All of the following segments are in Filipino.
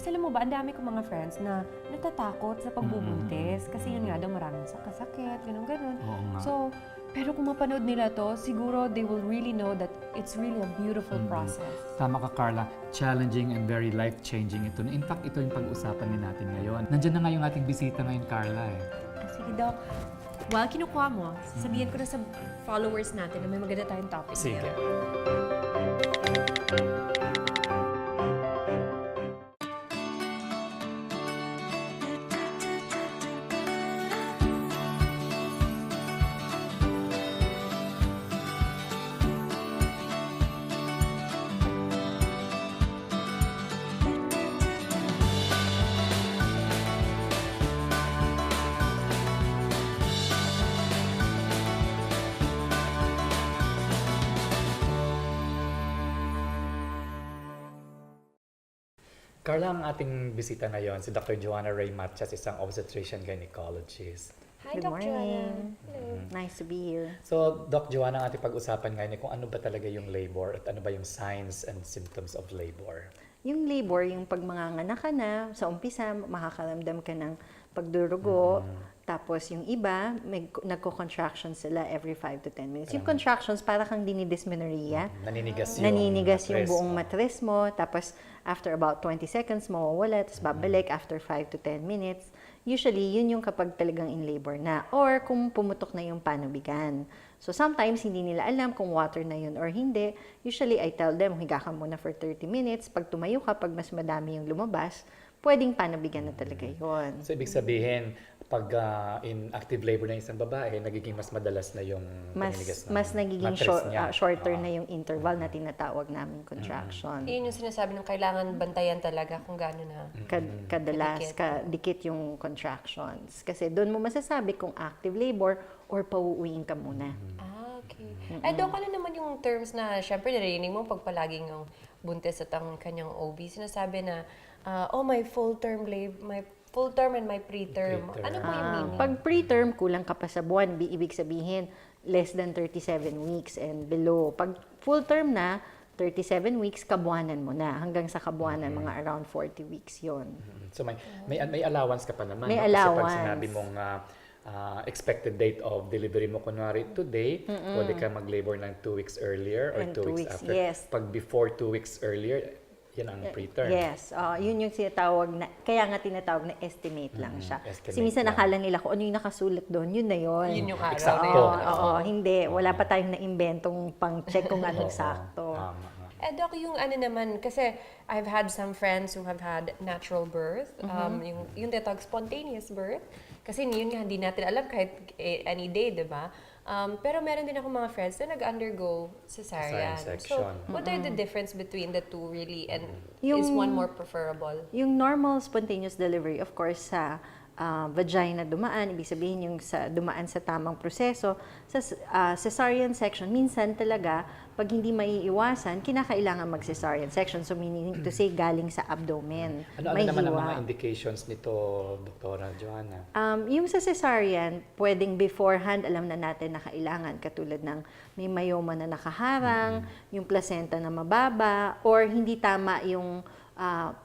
Kasi alam mo ba, ang dami kong mga friends na natatakot sa pagbubuntis. Kasi yun nga daw, maraming sakit, ganun-ganun. So, pero kung mapanood nila to, siguro they will really know that it's really a beautiful process. Tama ka, Carla. Challenging and very life-changing ito. In fact, ito yung pag-usapan din natin ngayon. Nandiyan na nga yung ating bisita ngayon, Carla. Sige, Doc. While kinukuha mo, sabihin ko na sa followers natin na may maganda tayong topic. Sige. Carla, ang ating bisita ngayon, si Dr. Joanna Ray Matchas, isang obstetrician gynecologist. Hi, Good Dr. morning. Hello. Nice to be here. So, Doc Joanna, ang ating pag-usapan ngayon kung ano ba talaga yung labor at ano ba yung signs and symptoms of labor. Yung labor, yung pag manganganak ka na, sa umpisa, makakaramdam ka ng pagdurugo. Tapos yung iba, nagko-contraction sila every 5 to 10 minutes. Yung contractions, para kang dinidysmenorrhea. Naninigas yung buong matres mo. Tapos, after about 20 seconds, mawawala. Tapos babalik after 5 to 10 minutes. Usually, yun yung kapag talagang in labor na. Or kung pumutok na yung panubigan. So, sometimes, hindi nila alam kung water na yun or hindi. Usually, I tell them, higa ka muna for 30 minutes. Pag tumayo ka, pag mas madami yung lumabas, pwedeng panubigan na talaga yun. So, ibig sabihin, pag in active labor na isang babae, nagiging mas madalas na yung paninigas ng mas nagiging mattress niya. shorter na yung interval na tinatawag namin contraction. Yun yung sinasabi ng kailangan bantayan talaga kung gano'n na. Kadalas, kadikit yung contractions. Kasi doon mo masasabi kung active labor or pauuwiin ka muna. Okay. Doc, ano naman yung terms na, syempre, narinig mo pag palaging yung buntis at ang kanyang OB, sinasabi na, my full-term labor, my full-term and my preterm. Ano po yung meaning? Pag preterm, kulang ka pa sa buwan. Ibig sabihin, less than 37 weeks and below. Pag full-term na, 37 weeks, kabuanan mo na. Hanggang sa kabuanan, mga around 40 weeks yon. So, may allowance ka pa naman. May Kasi allowance. pag sinabi mong expected date of delivery mo, kunwari today, pwede ka mag-labor ng 2 weeks earlier or And 2 2 weeks weeks, after. yes. Pag before 2 weeks earlier, yan ang preterm. Yes, yun yung sinatawag na, kaya nga tinatawag na estimate lang siya. Estimate Kasi minsan lang. nakala nila kung ano yung nakasulat doon, yun na yun. Yun yung araw Eksakto. na yun. Oo, hindi. Wala pa tayong na-inventong pang-check kung anong sakto. Doc, yung ano naman, kasi I've had some friends who have had natural birth, yung tinatawag spontaneous birth, kasi yun nga, hindi natin alam kahit any day, di ba? Pero meron din ako mga friends na nag-undergo cesarean. So, what are the difference between the two really, and is one more preferable? Yung normal spontaneous delivery, of course, sa vagina dumaan, ibig sabihin yung dumaan sa tamang proseso. Sa cesarean section, minsan talaga, pag hindi maiiwasan, kinakailangan mag-cesarean section. So, meaning to say, galing sa abdomen. Ano May naman ang hiwa. mga indications nito, Dr. Joanna? Yung sa cesarean, pwedeng beforehand, alam na natin na kailangan, katulad ng may myoma na nakaharang, yung placenta na mababa, or hindi tama yung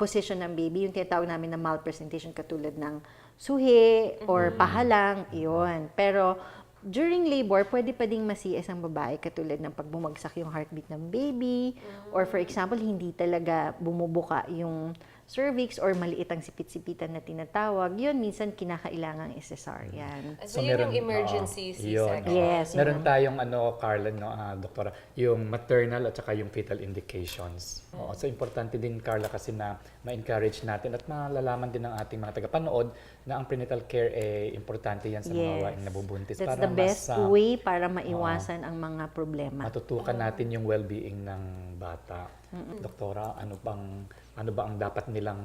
position ng baby, yung tinatawag namin na malpresentation, katulad ng suhi or pahalang, iyon. Pero during labor, pwede pa ding ma-CS ang babae, katulad ng pag bumagsak yung heartbeat ng baby, or for example, hindi talaga bumubuka yung cervix or maliit ang sipit-sipitan na tinatawag, yun minsan kinakailangan cesarean. So, yun yung emergency C-section. Yes. Meron tayong Carla, doktora, yung maternal at saka yung fetal indications. So importante din, Carla, kasi na ma-encourage natin at malalaman din ng ating mga tagapanood na ang prenatal care importante yan sa mga waing nabubuntis. That's para the best way para maiwasan ang mga problema. matutukan natin yung well-being ng bata. Doktora, ano ba ang dapat nilang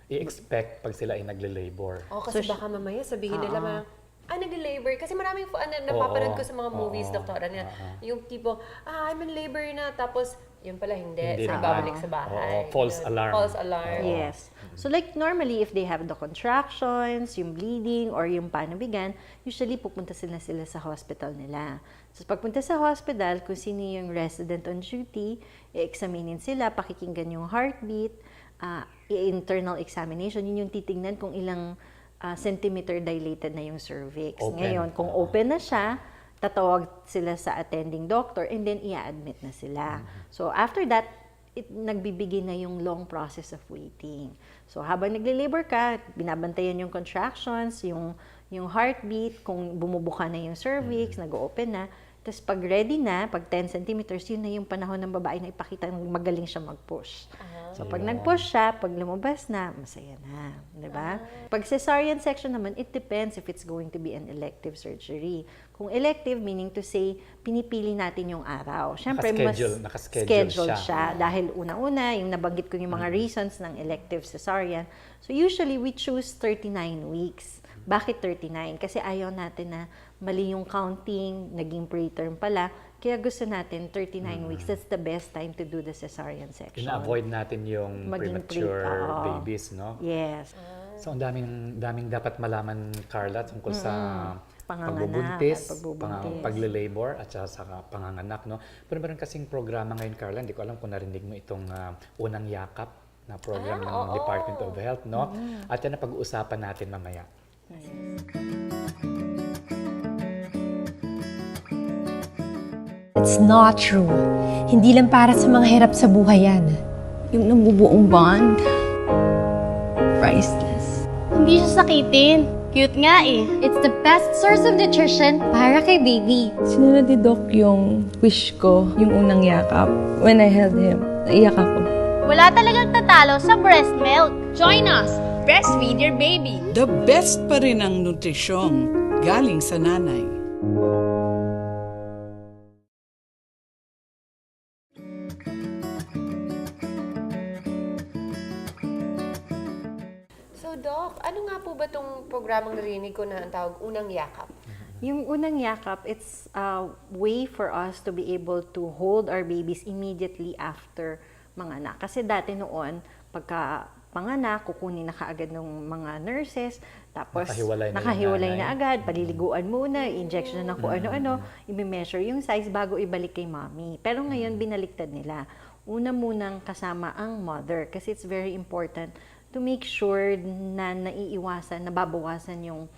i-expect pag sila ay nagle-labor? Kasi baka mamaya sabihin nila nag-labor. Kasi maraming napapanood ko sa mga movies, doktora, na yung tipo, I'm in labor na, tapos yun pala hindi so babalik sa bahay. False alarm. False alarm. Yes. So like normally, if they have the contractions, yung bleeding, or yung panubigan, usually pupunta sila sa hospital nila. So pagpunta sa hospital, kung sino yung resident on duty, i-examinin sila, pakikinggan yung heartbeat, internal examination, yun yung titingnan kung ilang centimeter dilated na yung cervix. Open. Ngayon, kung open na siya, tatawag sila sa attending doctor and then i-admit na sila. So after that, nagbibigay na yung long process of waiting. So habang nagle-labor ka, binabantayan yung contractions, yung heartbeat, kung bumubuka na yung cervix, nag-open na. Tapos pag ready na, pag 10 centimeters, yun na yung panahon ng babae na ipakita ng magaling siya mag-push. So pag nag-push siya, pag lumabas na, masaya na. Diba? Pag cesarean section naman, it depends if it's going to be an elective surgery. Kung elective, meaning to say, pinipili natin yung araw. Siyempre, Nakaschedule siya. Dahil una-una, yung nabanggit ko yung mga reasons ng elective cesarean. So usually, we choose 39 weeks. Bakit 39? Kasi ayaw natin na mali yung counting, naging preterm pala. Kaya gusto natin 39 weeks. That's the best time to do the cesarean section. Ina-avoid natin yung premature babies, no? Yes. So, ang daming dapat malaman, Carla, tungkol sa pagbubuntis, pagle-labor at sa panganganak, no? Pero meron kasing programa ngayon, Carla, hindi ko alam kung narinig mo itong unang yakap na program ng Department of Health, no? At yan na pag-uusapan natin mamaya. It's not true. Hindi lang para sa mga hirap sa buhay yan. Yung nabubuong bond, priceless. Hindi siya sakitin. Cute nga eh. It's the best source of nutrition para kay baby. Sinunod ni Doc yung wish ko, yung unang yakap. When I held him, naiyak ako. Wala talagang tatalo sa breast milk. Join us. Breastfeed your baby. The best pa rin ang nutrisyong galing sa nanay. So, Doc, ano nga po ba itong programang narinig ko na ang tawag Unang Yakap? Yung unang yakap, it's a way for us to be able to hold our babies immediately after manganak. Kasi dati noon, pagka panganak, kukunin na kaagad ng mga nurses, tapos nakahiwalay na agad, paliliguan muna, injection na kung ano-ano, i-measure yung size bago ibalik kay mommy. Pero ngayon, binaliktad nila. Una munang kasama ang mother kasi it's very important to make sure na naiiwasan, nababawasan yung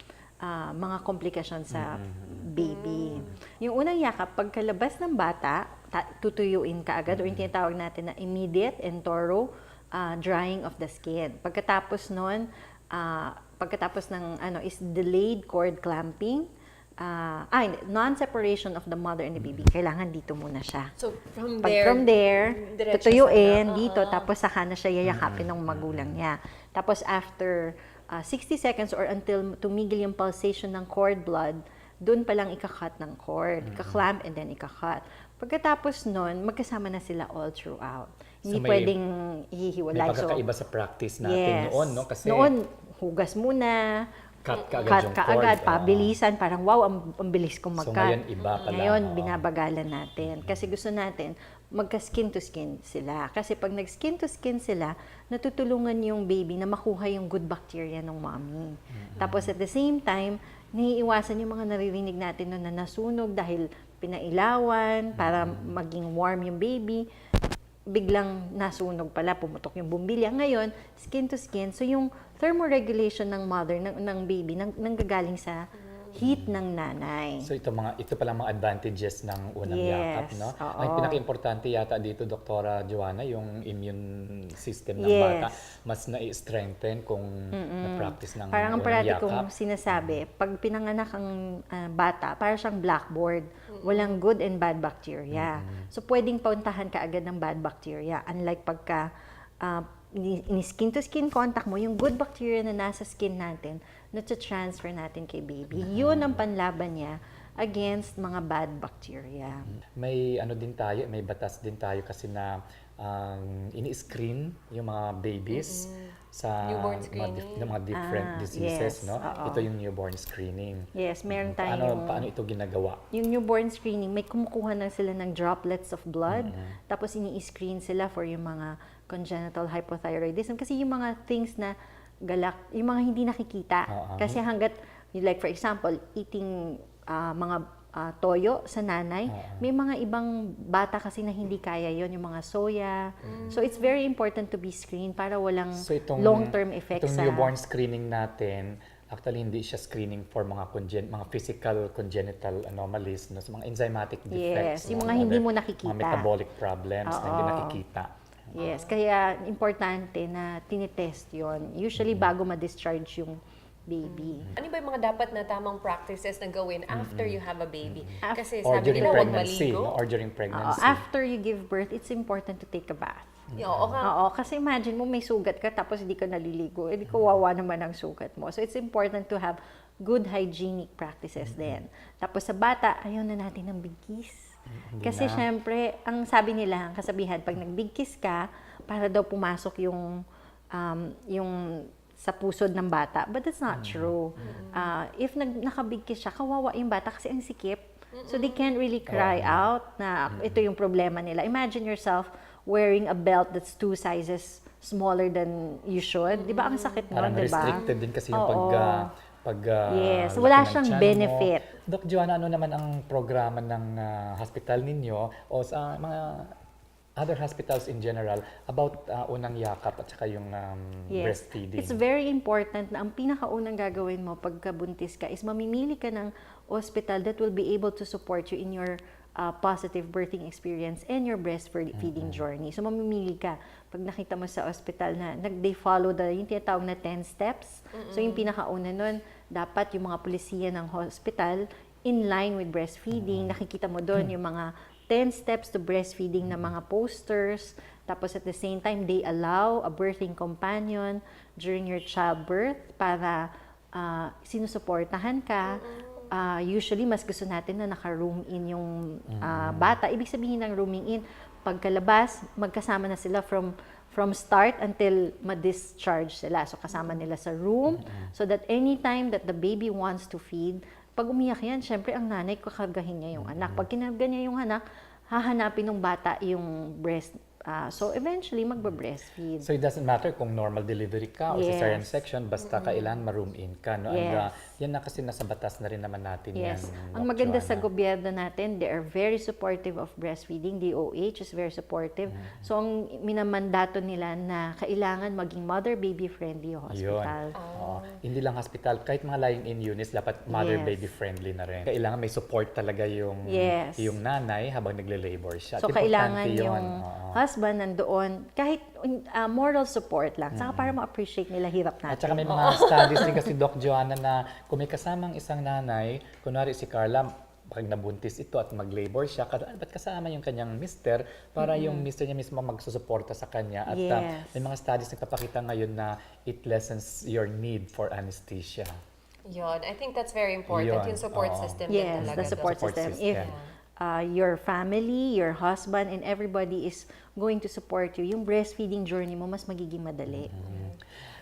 mga komplikasyon sa baby. Yung unang yakap, pagkalabas ng bata, tutuyuin ka agad, o yung tinatawag natin na immediate and thorough drying of the skin. Pagkatapos nun, pagkatapos ng is delayed cord clamping, non-separation of the mother and the baby. Kailangan dito muna siya. So, from there, tutuyuin dito, tapos saka na siya yayakapin ng magulang niya. Tapos after 60 seconds or until tumigil yung pulsation ng cord blood, doon pa lang ika-cut ng cord. Ika-clamp and then ika-cut. Pagkatapos nun, magkasama na sila all throughout. Hindi pwedeng hihiwalay. May pagkakaiba sa practice natin noon, no? Kasi noon, hugas muna, cut kaagad, pabilisan, parang wow, ang bilis kong mag-cut. So ngayon, iba pala. Ngayon, binabagalan natin. Kasi gusto natin, magka-skin to skin sila. Kasi pag nag-skin to skin sila, natutulungan yung baby na makuha yung good bacteria ng mommy. Tapos at the same time, naiiwasan yung mga naririnig natin na nasunog dahil pinailawan para maging warm yung baby. Biglang nasunog pala, pumutok yung bumbilya. Ngayon, skin to skin. So yung thermoregulation ng mother, ng baby, nanggagaling sa heat ng nanay. So ito pala mga advantages ng unang yakap, no? Ang pinaka-importante yata dito, Doktora Joanna, yung immune system ng bata, mas na-strengthen kung na-practice ng parang ang unang parati yakap. kong sinasabi, pag pinanganak ang bata, para siyang blackboard. Walang good and bad bacteria. So pwedeng pauntahan ka agad ng bad bacteria. Unlike pagka skin to skin contact mo, yung good bacteria na nasa skin natin, na-transfer natin kay baby. Yun ang panlaban niya against mga bad bacteria. May may batas din tayo kasi na ini-screen yung mga babies sa newborn screening. mga different diseases, no? Ito yung newborn screening. Yes, meron tayong... Paano ito ginagawa? Yung newborn screening, may kumukuha na sila ng droplets of blood, tapos ini-screen sila for yung mga congenital hypothyroidism. Kasi yung mga things na yung mga hindi nakikita. Kasi hanggat, like for example, eating mga toyo sa nanay. May mga ibang bata kasi na hindi kaya yon, yung mga soya. So it's very important to be screened para walang long-term effects itong newborn screening natin, actually hindi siya screening for mga mga physical congenital anomalies, no? So, mga enzymatic defects. Yes, yung no? mga hindi mo nakikita. Mga metabolic problems na hindi nakikita. Yes, kaya importante na tinitest yon. Usually bago ma-discharge yung baby. Ano ba yung mga dapat na tamang practices na gawin after you have a baby? Kasi Or sabi during nila, huwag pregnancy, maligo. no? Or during pregnancy. After you give birth, it's important to take a bath. Oo nga. Oo, kasi imagine mo may sugat ka tapos hindi ka naliligo. Eh, di kawawa naman ang sugat mo. So, it's important to have good hygienic practices din. Tapos sa bata, ayaw na natin ng big kiss. Kasi syempre, ang sabi nila, ang kasabihan, pag nag-big kiss ka, para daw pumasok yung sa pusod ng bata. But that's not true. If naka-big kiss siya, kawawa yung bata kasi ang sikip. So they can't really cry out na ito yung problema nila. Imagine yourself wearing a belt that's 2 sizes smaller than you should. Di ba ang sakit nun, Parang di ba? restricted din kasi yung yes, laki wala ng siyang tiyan benefit. mo. Doc Joanna, ano naman ang programa ng hospital ninyo o sa mga other hospitals in general about unang yakap at saka yung breastfeeding? It's very important na ang pinakaunang gagawin mo pagkabuntis ka is mamimili ka ng hospital that will be able to support you in your positive birthing experience and your breastfeeding journey. So mamimili ka. Pag nakita mo sa hospital na they follow yung tinatawag na 10 steps. So yung pinakauna nun, dapat yung mga pulisiya ng hospital in line with breastfeeding. Nakikita mo doon yung mga 10 steps to breastfeeding na mga posters. Tapos at the same time, they allow a birthing companion during your childbirth para sinusuportahan ka. Usually, mas gusto natin na naka-room in yung bata. Ibig sabihin ng rooming in, pagkalabas, magkasama na sila from start until ma-discharge sila. So, kasama nila sa room so that anytime that the baby wants to feed, pag umiyak yan, syempre ang nanay kakargahin niya yung anak. Pag kinarga niya yung anak, hahanapin ng bata yung breast. So eventually, magba-breastfeed. So it doesn't matter kung normal delivery ka o Yes. cesarean section, basta kailangan ma-room in ka. No? And Yes. yan na kasi nasa batas na rin naman natin Yes. yan. Ang Doc maganda sa Joanna. gobyerno natin, they are very supportive of breastfeeding. DOH is very supportive. So, ang minamandato nila na kailangan maging mother-baby friendly yung hospital. Oo. Hindi lang hospital, kahit mga lying-in units, dapat mother-baby friendly na rin. Kailangan may support talaga yung nanay habang nagle-labor siya. So, At kailangan importante yun. yung husband nandoon, kahit moral support lang, saka para ma-appreciate nila hirap natin. At saka may mga studies din kasi Doc Joanna na kung may kasamang isang nanay, kunwari si Carla, pag nabuntis ito at mag-labor siya, ba't kasama yung kanyang mister para yung mister niya mismo magsusuporta sa kanya. At may mga studies na kapakita ngayon na it lessens your need for anesthesia. Yun, I think that's very important, yung support system din Yes, talaga. the support system. If your family, your husband, and everybody is going to support you, yung breastfeeding journey mo mas magiging madali.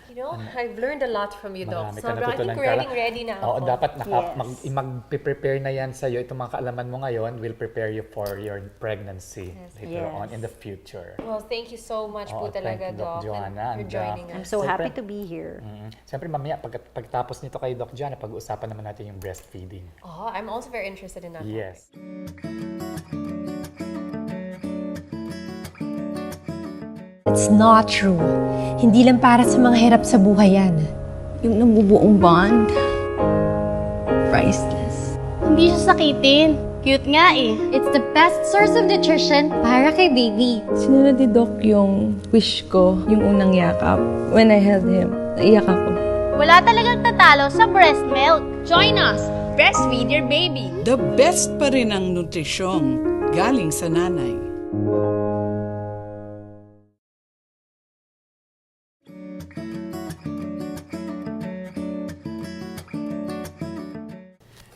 You know, I've learned a lot from you, Doc. Marami ka Sobrang, I think natutunan, ready na Oo, ako. dapat Yes. mag-prepare na yan sa'yo. Itong mga kaalaman mo ngayon will prepare you for your pregnancy later on in the future. Well, thank you so much po talaga, thank you, Doc Doc, Joanna. and for joining I'm us. so Siyempre- happy to be here. Siyempre mamaya, pagtapos nito kay Doc Joanna, pag-uusapan naman natin yung breastfeeding. Oh, I'm also very interested in that. Yes. It's not true. Hindi lang para sa mga hirap sa buhay yan. Yung nabubuong bond, priceless. Hindi siya sakitin. Cute nga eh. It's the best source of nutrition para kay baby. Sinunod ni Doc yung wish ko, yung unang yakap. When I held him, naiyak ako. Wala talagang tatalo sa breast milk. Join us. Breastfeed your baby. The best pa rin ang nutrisyong galing sa nanay.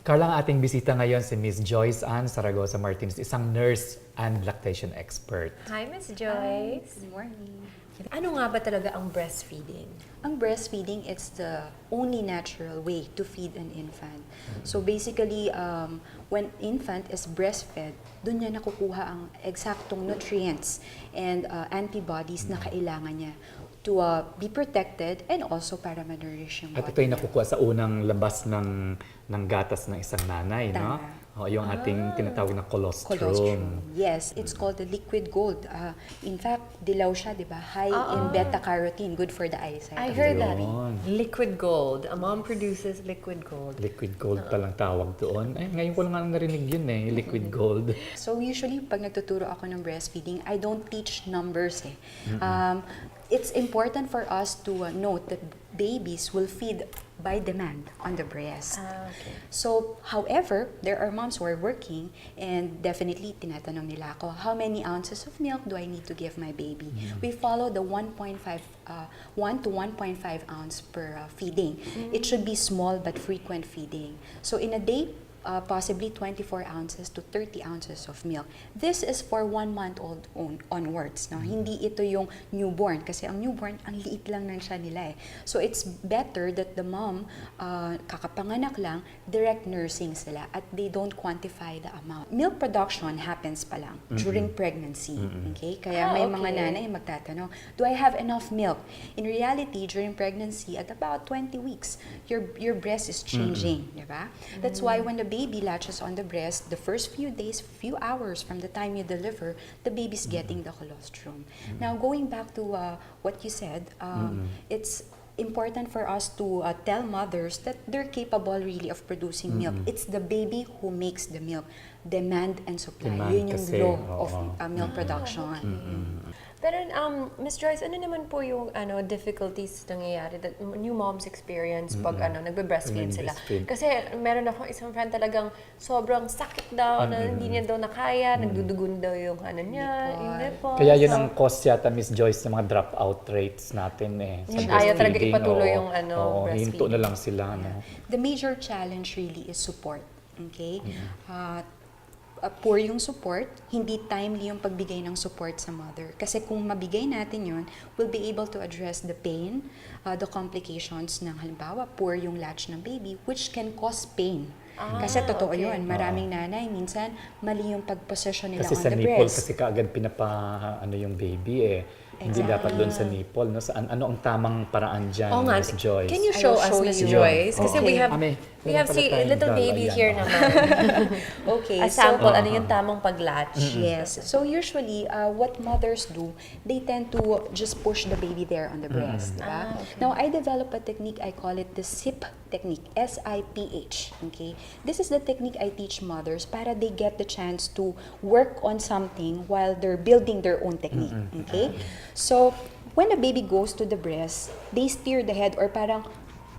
Carla, ang ating bisita ngayon si Miss Joyce Ann Zaragoza Martinez, isang nurse and lactation expert. Hi, Miss Joyce. Good morning. Ano nga ba talaga ang breastfeeding? Ang breastfeeding, it's the only natural way to feed an infant. So basically, when infant is breastfed, doon niya nakukuha ang eksaktong nutrients and antibodies na kailangan niya to be protected and also para ma-nourish yung At body ito ay niya. nakukuha sa unang labas ng gatas ng isang nanay, no? Tama. Yung ating tinatawag na colostrum. Colostrum. Yes, it's called the liquid gold. In fact, dilaw siya, di ba? High in beta-carotene, good for the eyesight. I of heard the that. baby. Liquid gold. A mom produces liquid gold. Liquid gold palang tawag doon. Ay, ngayon ko lang narinig yun liquid gold. So usually, pag nagtuturo ako ng breastfeeding, I don't teach numbers It's important for us to note that babies will feed by demand on the breast. Okay. So, however, there are moms who are working and definitely tinatanong nila ako, how many ounces of milk do I need to give my baby? We follow the 1 to 1.5 ounce per feeding. It should be small but frequent feeding. So, in a day, possibly 24 ounces to 30 ounces of milk. This is for 1 month old onwards. No? Hindi ito yung newborn kasi ang newborn, ang liit lang ng siya nila So it's better that the mom, kakapanganak lang, direct nursing sila at they don't quantify the amount. Milk production happens pa lang during pregnancy. Okay? Kaya may mga nanay magtatanong, do I have enough milk? In reality, during pregnancy, at about 20 weeks, your breast is changing. Diba? That's why when the baby latches on the breast, the first few days, few hours from the time you deliver, the baby's getting the colostrum. Now, going back to what you said, it's important for us to tell mothers that they're capable really of producing milk. It's the baby who makes the milk. Demand and supply. Yun yung kasi, law of milk production. Pero Miss Joyce, ano naman po yung difficulties nangyayari that new moms experience pag nagbe-breastfeed sila? Nagbe-breastfeed. Kasi meron ako isang friend talagang sobrang sakit daw na hindi niya daw nakaya, nagdudugon daw yung yung nipple. Kaya yun ang cause yata, Miss Joyce, ng mga dropout rates natin sa Ayaw talaga breastfeeding. ipatuloy yung hinto breastfeeding. na lang sila. The major challenge really is support. Okay? Poor yung support, hindi timely yung pagbigay ng support sa mother. Kasi kung mabigay natin yun, we'll be able to address the pain, the complications ng halimbawa, poor yung latch ng baby, which can cause pain. Kasi totoo yun, maraming nanay, minsan mali yung pag-position nila Kasi on sa the nipple, breast. kasi kaagad yung baby Hindi dapat doon sa nipple. No? Ano ang tamang paraan dyan, Miss Joyce? Can you show us, Miss Joyce? Kasi we have little baby here naman. Okay, A sample, ano yung tamang pag-latch? Yes. So usually, what mothers do, they tend to just push the baby there on the breast. Diba? Now, I develop a technique, I call it the SIP technique, S-I-P-H. Okay? This is the technique I teach mothers para they get the chance to work on something while they're building their own technique. Okay? So, when the baby goes to the breast, they steer the head or parang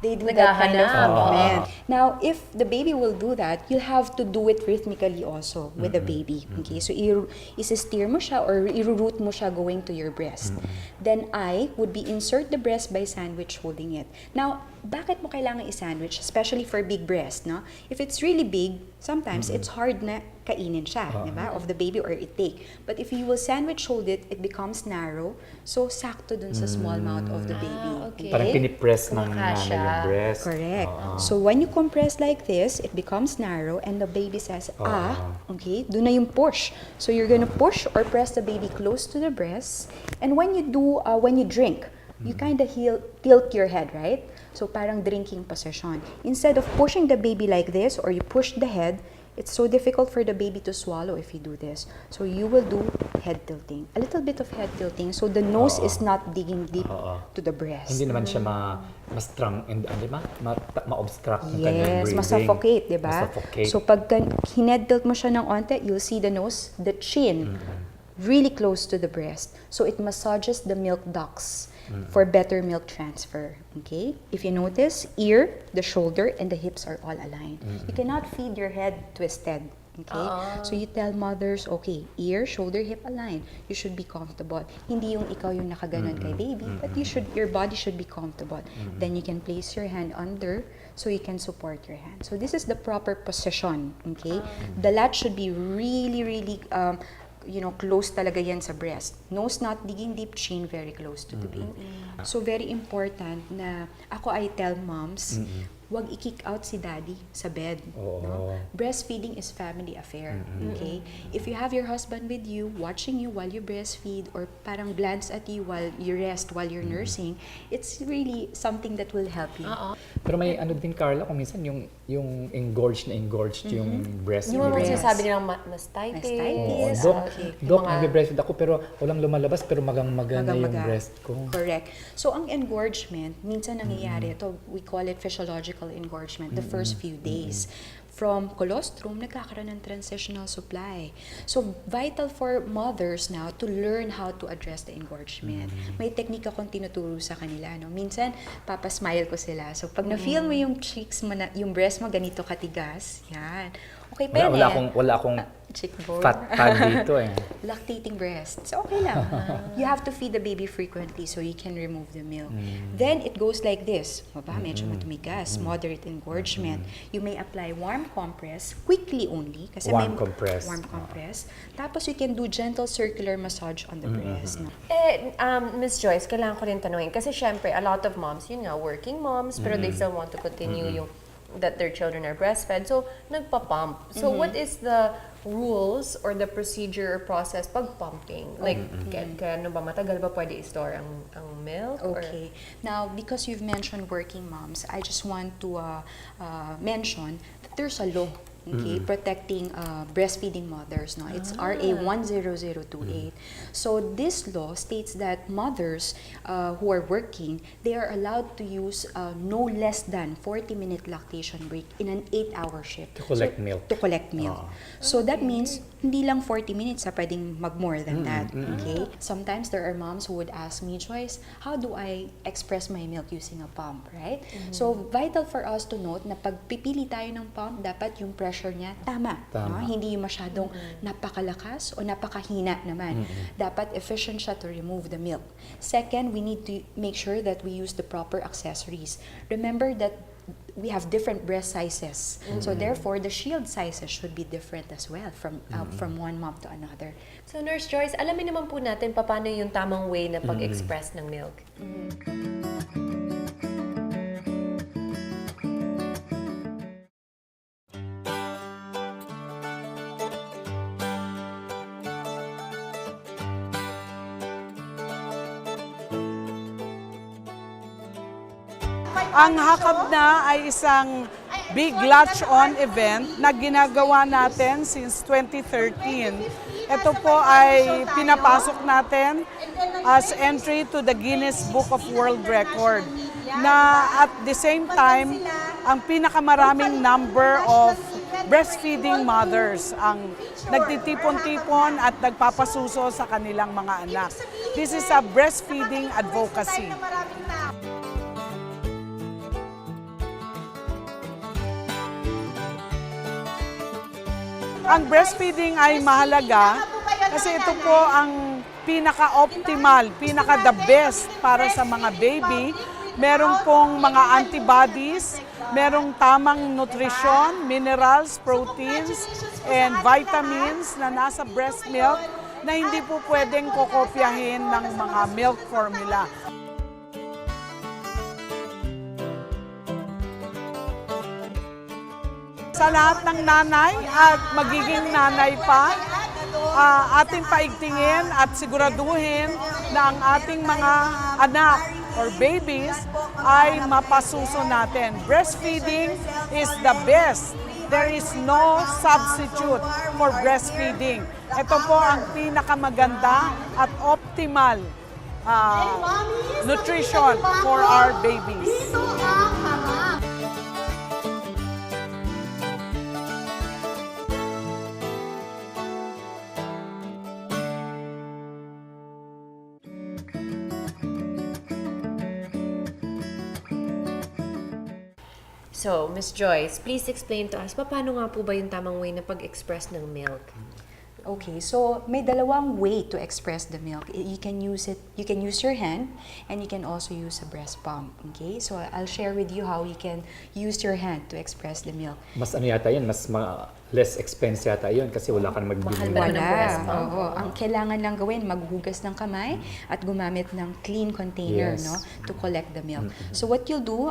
they do that kind of movement. Now, if the baby will do that, you'll have to do it rhythmically also with the baby. Okay, so isi-steer mo siya or i-root mo siya going to your breast. Then I would be insert the breast by sandwich holding it. Now, bakit mo kailangan i-sandwich? Especially for big breast, no? If it's really big, sometimes it's hard na kainin siya, diba? Of the baby or itake. But if you will sandwich hold it, it becomes narrow. So, sakto dun sa small mouth of the baby. Okay. Parang pinipress ng nanay yung breast. Correct. So, when you compress like this, it becomes narrow and the baby says, okay, doon na yung push. So, you're gonna push or press the baby close to the breast. And when you drink, you kind of tilt your head, right? So, parang drinking position. Instead of pushing the baby like this or you push the head, it's so difficult for the baby to swallow if you do this. So, you will do head tilting. A little bit of head tilting so the nose is not digging deep to the breast. Hindi naman siya ma-strong and ma-obstruct yung kanyang breathing. Ma-suffocate, di ba? Ma-suffocate. So, pag hined tilt mo siya ng onte, you'll see the nose, the chin, really close to the breast. So, it massages the milk ducts for better milk transfer. Okay? If you notice, ear, the shoulder, and the hips are all aligned. You cannot feed your head twisted. Okay? So you tell mothers, okay, ear, shoulder, hip aligned. You should be comfortable. Hindi yung ikaw yung nakaganon kay baby, but your body should be comfortable. Then you can place your hand under so you can support your hand. So this is the proper position. Okay? The latch should be really, really close talaga yan sa breast. Nose not digging deep, chin very close to the baby. So very important na I tell moms, wag i-kick out si daddy sa bed. No? Breastfeeding is family affair. Okay? If you have your husband with you, watching you while you breastfeed, or parang glance at you while you rest, while you're nursing, it's really something that will help you. Pero may ano din, Carla, kung minsan yung engorged yung breast. Yung mga Yes. sinasabi nilang mastitis. Mastitis. Doc, mga- nag-breastfeed ako pero walang lumalabas pero magang-maga na yung Magang-maga. breast ko. Correct. So, ang engorgement, minsan nangyayari, ito, we call it physiological engorgement, the first few days. From colostrum, nagkakaroon ng transitional supply. So, vital for mothers now to learn how to address the engorgement. May technique akong tinuturo sa kanila. No? Minsan, papasmile ko sila. So, pag na-feel mo yung cheeks mo, yung breast mo ganito katigas, yan. Okay pa yan Wala akong cheekbone. fat pad dito eh. Lactating breast. So, okay lang. You have to feed the baby frequently so you can remove the milk. Then, it goes like this. Medyo matumigas. Moderate engorgement. You may apply warm compress, quickly only. Kasi Warm compress. Warm compress. Tapos, you can do gentle circular massage on the breast. No? Miss Joyce, kailangan ko rin tanungin. Kasi syempre, a lot of moms, yun nga, working moms, pero they still want to continue yung that their children are breastfed. So, nagpa-pump. So, what is the rules or the procedure or process pag pumping? Like, kaya ano ba, matagal ba pwede i-store ang milk? Okay. Now, because you've mentioned working moms, I just want to mention that there's a law, okay, protecting breastfeeding mothers. No, it's RA 10028. So this law states that mothers who are working, they are allowed to use no less than 40-minute lactation break in an 8-hour shift. To collect milk. To collect milk. So that means hindi lang 40 minutes, pwedeng mag-more than that. Okay? Sometimes there are moms who would ask me, Joyce, how do I express my milk using a pump, right? So vital for us to note na pag pipili tayo ng pump, dapat yung pressure niya tama. No? Hindi yung masyadong napakalakas o napakahina naman. Dapat efficient siya to remove the milk. Second, we need to make sure that we use the proper accessories. Remember that we have different breast sizes. So therefore, the shield sizes should be different as well from one mom to another. So, Nurse Joyce, alamin naman po natin paano yung tamang way na pag-express ng milk. Ang hakab na ay isang big latch-on event na ginagawa natin since 2013. Ito po ay pinapasok natin as entry to the Guinness Book of World Record na at the same time, ang pinakamaraming number of breastfeeding mothers ang nagtitipon-tipon at nagpapasuso sa kanilang mga anak. This is a breastfeeding advocacy. Ang breastfeeding ay mahalaga kasi ito po ang pinaka-optimal, pinaka-the best para sa mga baby. Merong pong mga antibodies, merong tamang nutrition, minerals, proteins, and vitamins na nasa breast milk na hindi po pwedeng kokopyahin ng mga milk formula. Sa lahat ng nanay at magiging nanay pa, ating paigtingin at siguraduhin na ang ating mga anak or babies ay mapasuso natin. Breastfeeding is the best. There is no substitute for breastfeeding. Ito po ang pinakamaganda at optimal nutrition for our babies. So, Miss Joyce, please explain to us, paano nga po ba yung tamang way na pag-express ng milk? Okay, so may dalawang way to express the milk. You can use your hand, and you can also use a breast pump. Okay, so I'll share with you how you can use your hand to express the milk. Mas ano yata yun, mas less expense yata yun kasi wala ka na Mahal ba magbibigay. ng breast Wala. pump? Oo. Ang kailangan lang gawin, maghugas ng kamay at gumamit ng clean container, Yes. no, to collect the milk. So what you'll do,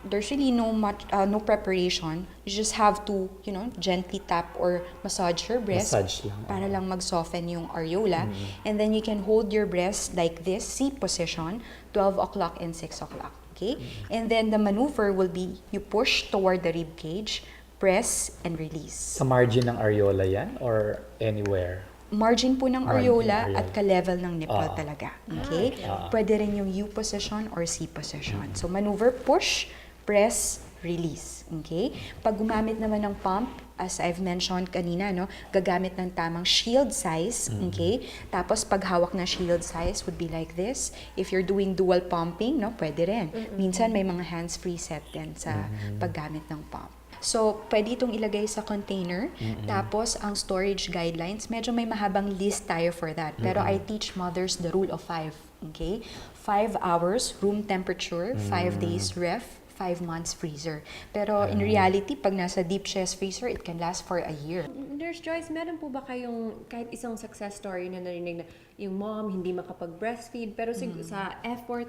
there's really no preparation. You just have to, gently tap or massage your breast Massage lang. para lang mag-soften yung areola. And then you can hold your breast like this, C position, 12 o'clock and 6 o'clock. Okay? And then the maneuver will be you push toward the rib cage, press, and release. Sa margin ng areola yan or anywhere? Margin po ng Margin areola ng at ka-level ng nipple talaga. Okay? Ah. Pwede rin yung U position or C position. So maneuver, push, press, release. Okay? Pag gumamit naman ng pump, as I've mentioned kanina, no, gagamit ng tamang shield size. Okay? Tapos pag hawak na shield size would be like this. If you're doing dual pumping, no, pwede rin. Minsan may mga hands-free set din sa paggamit ng pump. So, pwede itong ilagay sa container. Tapos, ang storage guidelines, medyo may mahabang list tayo for that. Pero I teach mothers the rule of 5. Okay? 5 hours, room temperature, 5 days ref, 5 months freezer. Pero in reality, pag nasa deep chest freezer, it can last for a year. Nurse Joyce, meron po ba kayong kahit isang success story na narinig na yung mom hindi makapag-breastfeed pero sa effort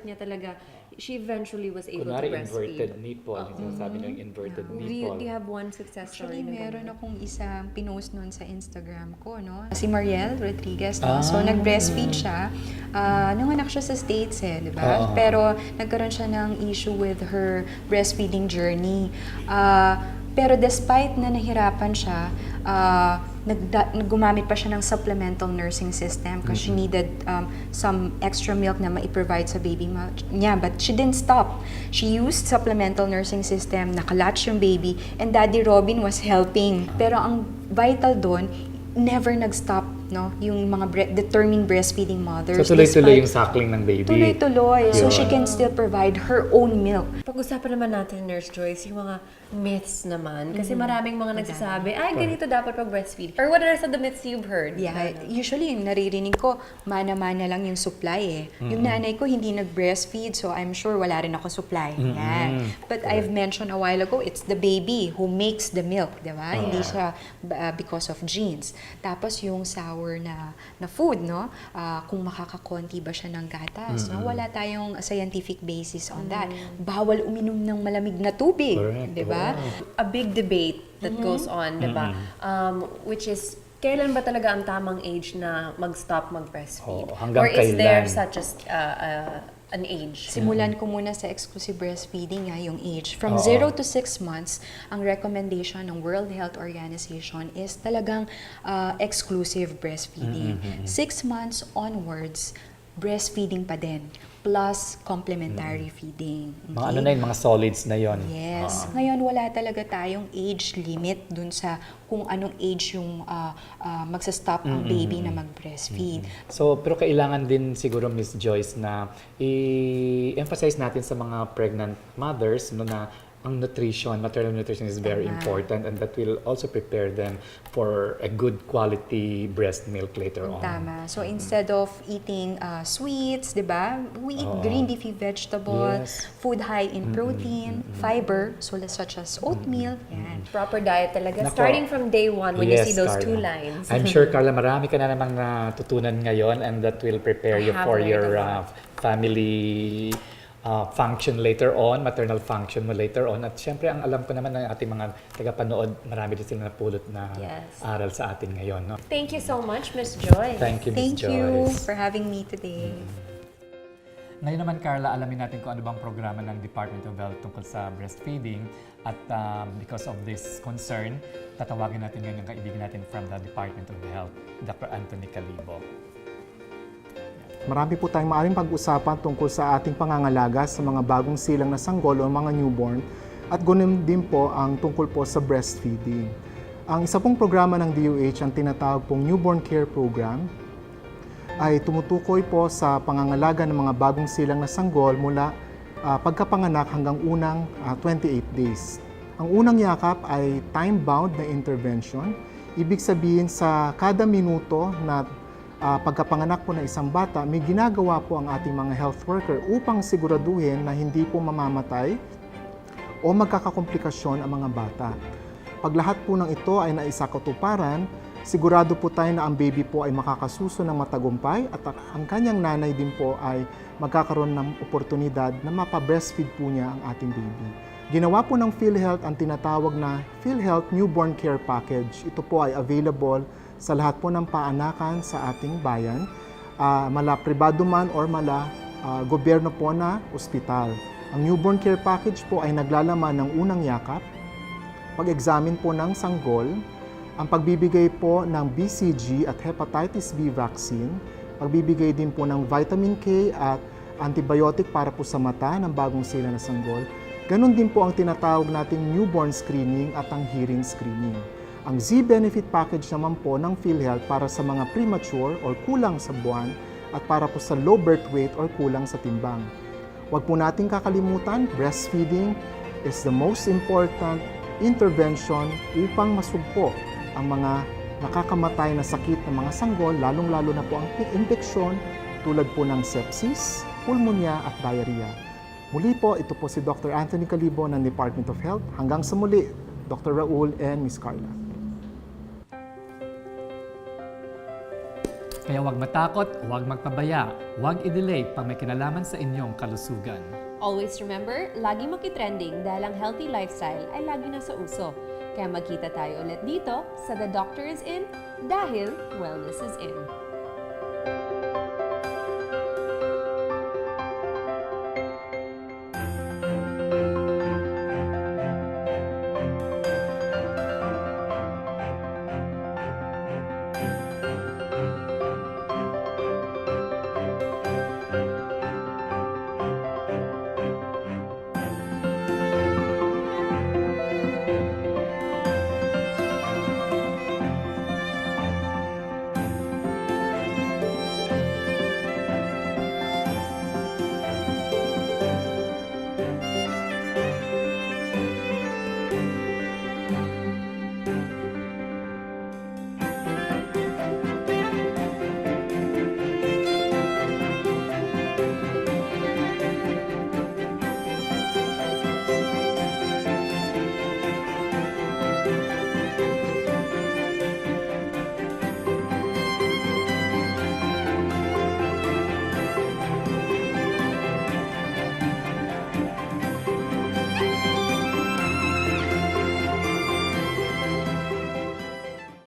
niya talaga, she eventually was able Kunwari to breastfeed? inverted nipple. Yung sinasabi ng inverted Do nipple. you have one success story Actually, na meron ganun? akong isang pinost noon sa Instagram ko, no? Si Mariel Rodriguez, no? So, nag-breastfeed siya. Nanganak siya sa States, di ba? Pero, nagkaroon siya ng issue with her breastfeeding journey. Pero despite na nahirapan siya, gumamit pa siya ng supplemental nursing system because she needed some extra milk na ma-provide sa baby niya. But she didn't stop. She used supplemental nursing system, nakalatch yung baby, and Daddy Robin was helping. Pero ang vital doon, never nag-stop, no? Yung mga determined breastfeeding mothers. So tuloy-tuloy yung despite- suckling ng baby. Tuloy-tuloy. So Yun. she can still provide her own milk. Pag-usapan naman natin, Nurse Joyce, yung mga myths naman. Kasi maraming mga nagsasabi, ay, ganito dapat pag-breastfeed. Or what are some of the myths you've heard? Yeah, usually yung naririnig ko, mana-mana lang yung supply eh. Yung nanay ko hindi nag-breastfeed, so I'm sure wala rin ako supply. Yan. But I've mentioned a while ago, it's the baby who makes the milk, di ba? Hindi siya because of genes. Tapos yung sour na food, no? Kung makakakonti ba siya ng gatas, no? Wala tayong scientific basis on that. Bawal uminom ng malamig na tubig, Correct. di ba? A big debate that goes on, di ba? Which is, kailan ba talaga ang tamang age na mag-stop mag-breastfeed? Oo, hanggang Or is there kailan? such as an age? Simulan ko muna sa exclusive breastfeeding, yung age. From 0 to 6 months, ang recommendation ng World Health Organization is talagang exclusive breastfeeding. 6 months onwards, breastfeeding pa din, plus complementary feeding. Mga ano na yun, mga solids na yun. Yes. Ngayon, wala talaga tayong age limit dun sa kung anong age yung magsa-stop ang baby na mag-breastfeed. So, pero kailangan din siguro, Miss Joyce, na i-emphasize natin sa mga pregnant mothers no, na ang nutrition, maternal nutrition is very important and that will also prepare them for a good quality breast milk later on. Tama. So, instead of eating sweets, di ba? We eat green leafy vegetables, Yes. food high in protein, fiber, so such as oatmeal. Yan. Proper diet talaga. Nako. Starting from day one when you see those Carla. 2 lines. I'm sure, Carla, marami ka na namang natutunan ngayon and that will prepare I you have for learned your a lot. family function later on, maternal function mo later on. At syempre, ang alam ko naman ng ating mga tagapanood, marami din sila napulot na Yes. aral sa atin ngayon. No? Thank you so much, Miss Joy. Thank you, Miss Thank you Joyce. for having me today. Ngayon naman, Carla, alamin natin kung ano bang programa ng Department of Health tungkol sa breastfeeding. At because of this concern, tatawagin natin ngayon ang kaibigan natin from the Department of Health, Dr. Anthony Calibo. Marami po tayong maaaring pag-usapan tungkol sa ating pangangalaga sa mga bagong silang na sanggol o mga newborn at ganoon din po ang tungkol po sa breastfeeding. Ang isa pong programa ng DOH, ang tinatawag pong Newborn Care Program, ay tumutukoy po sa pangangalaga ng mga bagong silang na sanggol mula pagkapanganak hanggang unang 28 days. Ang unang yakap ay time-bound na intervention. Ibig sabihin sa kada minuto na pagkapanganak po ng isang bata, may ginagawa po ang ating mga health worker upang siguraduhin na hindi po mamamatay o magkakakomplikasyon ang mga bata. Pag lahat po ng ito ay naisakatuparan, sigurado po tayo na ang baby po ay makakasuso ng matagumpay at ang kanyang nanay din po ay magkakaroon ng oportunidad na mapa-breastfeed po niya ang ating baby. Ginawa po ng PhilHealth ang tinatawag na PhilHealth Newborn Care Package. Ito po ay available sa lahat po ng paanakan sa ating bayan, mala pribado man or mala gobyerno po na ospital. Ang Newborn Care Package po ay naglalaman ng unang yakap, pag-examine po ng sanggol, ang pagbibigay po ng BCG at Hepatitis B vaccine, pagbibigay din po ng vitamin K at antibiotic para po sa mata ng bagong sila na sanggol. Ganon din po ang tinatawag nating newborn screening at ang hearing screening. Ang Z-Benefit Package naman po ng PhilHealth para sa mga premature or kulang sa buwan at para po sa low birth weight or kulang sa timbang. Huwag po nating kakalimutan, breastfeeding is the most important intervention upang masugpo ang mga nakakamatay na sakit ng mga sanggol, lalong-lalo na po ang infeksyon tulad po ng sepsis, pulmonya at diarrhea. Muli po, ito po si Dr. Anthony Calibo ng Department of Health. Hanggang sa muli, Dr. Raul and Ms. Carla. Kaya huwag matakot, huwag magpabaya, huwag i-delay pag may kinalaman sa inyong kalusugan. Always remember, lagi makitrending dahil ang healthy lifestyle ay lagi nasa uso. Kaya magkita tayo ulit dito sa The Doctor is In dahil wellness is in.